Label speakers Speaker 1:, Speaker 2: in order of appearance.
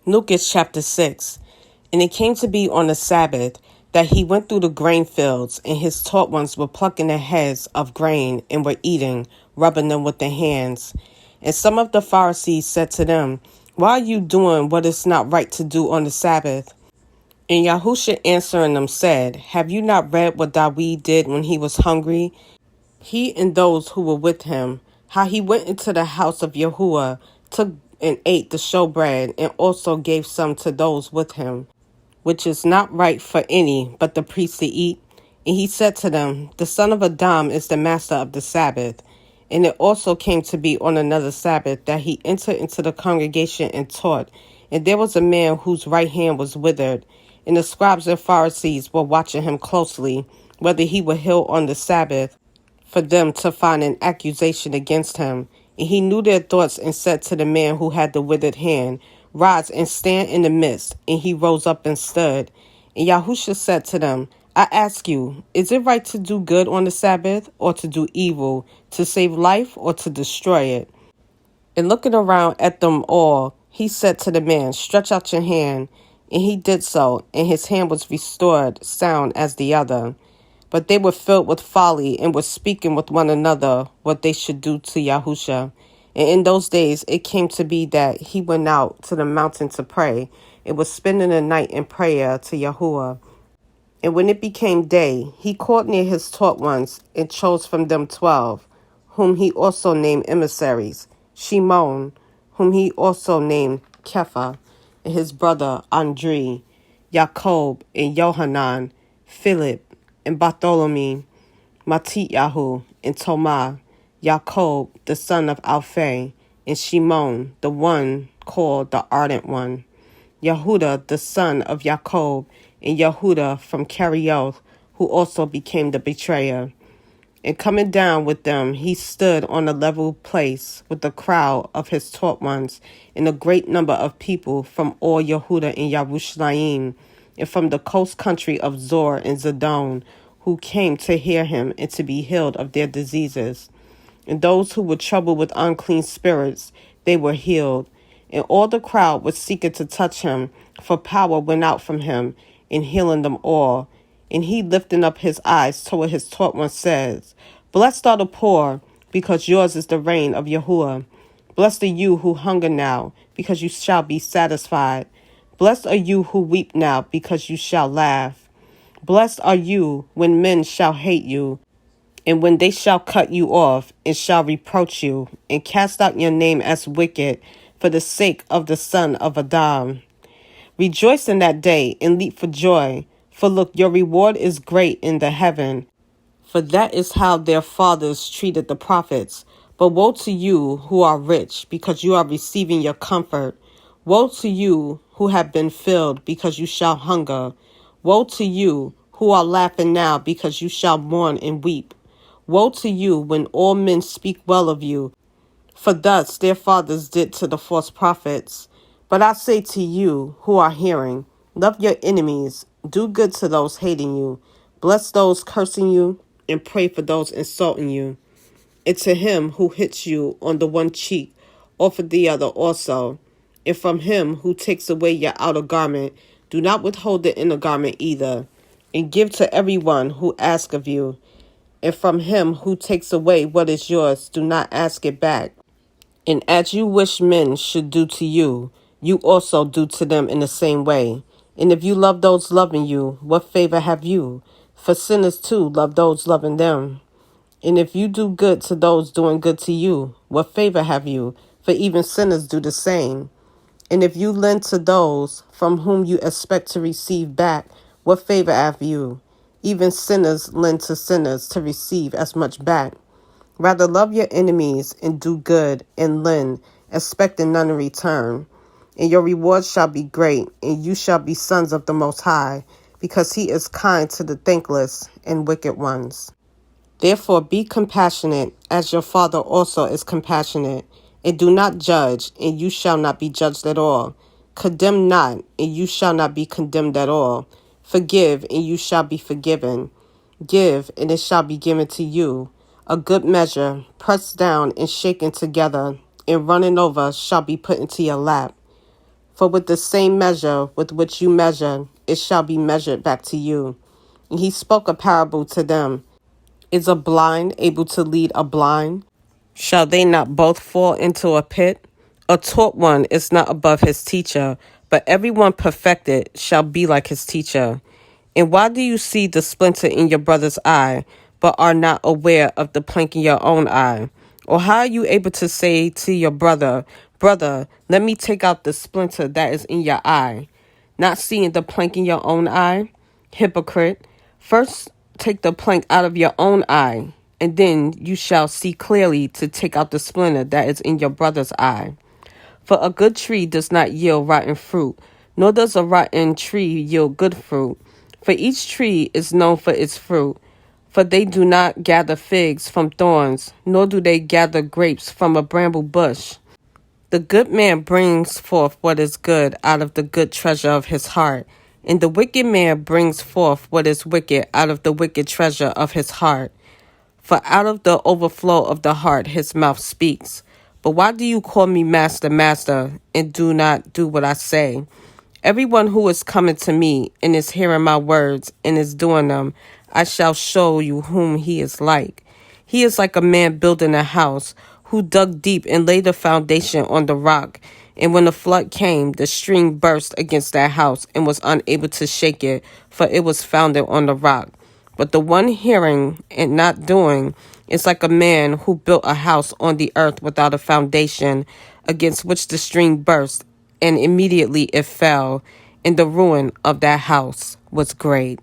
Speaker 1: Luqas chapter 6. And it came to be on the Sabbath that he went through the grain fields, and his taught ones were plucking the heads of grain and were eating, rubbing them with their hands. And some of the Pharisees said to them, Why are you doing what is not right to do on the Sabbath? And Yahusha answering them said, Have you not read what Dawid did when he was hungry, he and those who were with him, how he went into the house of Yahuwah, took and ate the showbread, and also gave some to those with him, which is not right for any but the priests to eat? And he said to them, The son of Adam is the master of the Sabbath. And it also came to be on another Sabbath that he entered into the congregation and taught. And there was a man whose right hand was withered. And the scribes and Pharisees were watching him closely, whether he would heal on the Sabbath, for them to find an accusation against him. And he knew their thoughts and said to the man who had the withered hand, Rise and stand in the midst. And he rose up and stood. And Yahusha said to them, I ask you, is it right to do good on the Sabbath or to do evil, to save life or to destroy it? And looking around at them all, he said to the man, Stretch out your hand. And he did so, and his hand was restored, sound as the other. But they were filled with folly and were speaking with one another what they should do to Yahusha. And in those days it came to be that he went out to the mountain to pray, and was spending the night in prayer to Yahuwah. And when it became day, he called near his taught ones, and chose from them 12, whom he also named emissaries, Shimon, whom he also named Kepha, and his brother Andri, Jacob and Yohanan, Philip, and Bartholomew, Matityahu, and Tomah, Jacob, the son of Alphae, and Shimon, the one called the Ardent One, Yehuda, the son of Jacob, and Yehuda from Kerioth, who also became the betrayer. And coming down with them, he stood on a level place with the crowd of his taught ones, and a great number of people from all Yehuda and Yerushalayim, and from the coast country of Zor and Zidon, who came to hear him and to be healed of their diseases. And those who were troubled with unclean spirits, they were healed. And all the crowd was seeking to touch him, for power went out from him, in healing them all. And he, lifting up his eyes toward his taught one, says, Blessed are the poor, because yours is the reign of Yahuwah. Blessed are you who hunger now, because you shall be satisfied. Blessed are you who weep now, because you shall laugh. Blessed are you when men shall hate you, and when they shall cut you off, and shall reproach you, and cast out your name as wicked, for the sake of the Son of Adam. Rejoice in that day, and leap for joy, for look, your reward is great in the heaven. For that is how their fathers treated the prophets. But woe to you who are rich, because you are receiving your comfort. Woe to you who have been filled, because you shall hunger. Woe to you who are laughing now, because you shall mourn and weep. Woe to you when all men speak well of you, for thus their fathers did to the false prophets. But I say to you who are hearing, love your enemies, do good to those hating you, bless those cursing you, and pray for those insulting you. And to him who hits you on the one cheek, offer the other also. And from him who takes away your outer garment, do not withhold the inner garment either. And give to everyone who asks of you. And from him who takes away what is yours, do not ask it back. And as you wish men should do to you, you also do to them in the same way. And if you love those loving you, what favor have you? For sinners too love those loving them. And if you do good to those doing good to you, what favor have you? For even sinners do the same. And if you lend to those from whom you expect to receive back, what favor have you? Even sinners lend to sinners to receive as much back. Rather love your enemies and do good and lend, expecting none in return. And your reward shall be great, and you shall be sons of the Most High, because he is kind to the thankless and wicked ones. Therefore be compassionate, as your Father also is compassionate. And do not judge, and you shall not be judged at all. Condemn not, and you shall not be condemned at all. Forgive, and you shall be forgiven. Give, and it shall be given to you. A good measure, pressed down and shaken together, and running over, shall be put into your lap. For with the same measure with which you measure, it shall be measured back to you. And he spoke a parable to them. Is a blind able to lead a blind? Shall they not both fall into a pit? A taught one is not above his teacher, but everyone perfected shall be like his teacher. And why do you see the splinter in your brother's eye, but are not aware of the plank in your own eye? Or how are you able to say to your brother, Brother, let me take out the splinter that is in your eye, not seeing the plank in your own eye? Hypocrite, first take the plank out of your own eye, and then you shall see clearly to take out the splinter that is in your brother's eye. For a good tree does not yield rotten fruit, nor does a rotten tree yield good fruit. For each tree is known for its fruit. For they do not gather figs from thorns, nor do they gather grapes from a bramble bush. The good man brings forth what is good out of the good treasure of his heart, and the wicked man brings forth what is wicked out of the wicked treasure of his heart. For out of the overflow of the heart his mouth speaks. But why do you call me Master, Master, and do not do what I say? Everyone who is coming to me and is hearing my words and is doing them, I shall show you whom he is like. He is like a man building a house, who dug deep and laid the foundation on the rock. And when the flood came, the stream burst against that house and was unable to shake it, for it was founded on the rock. But the one hearing and not doing is like a man who built a house on the earth without a foundation, against which the stream burst, and immediately it fell, and the ruin of that house was great.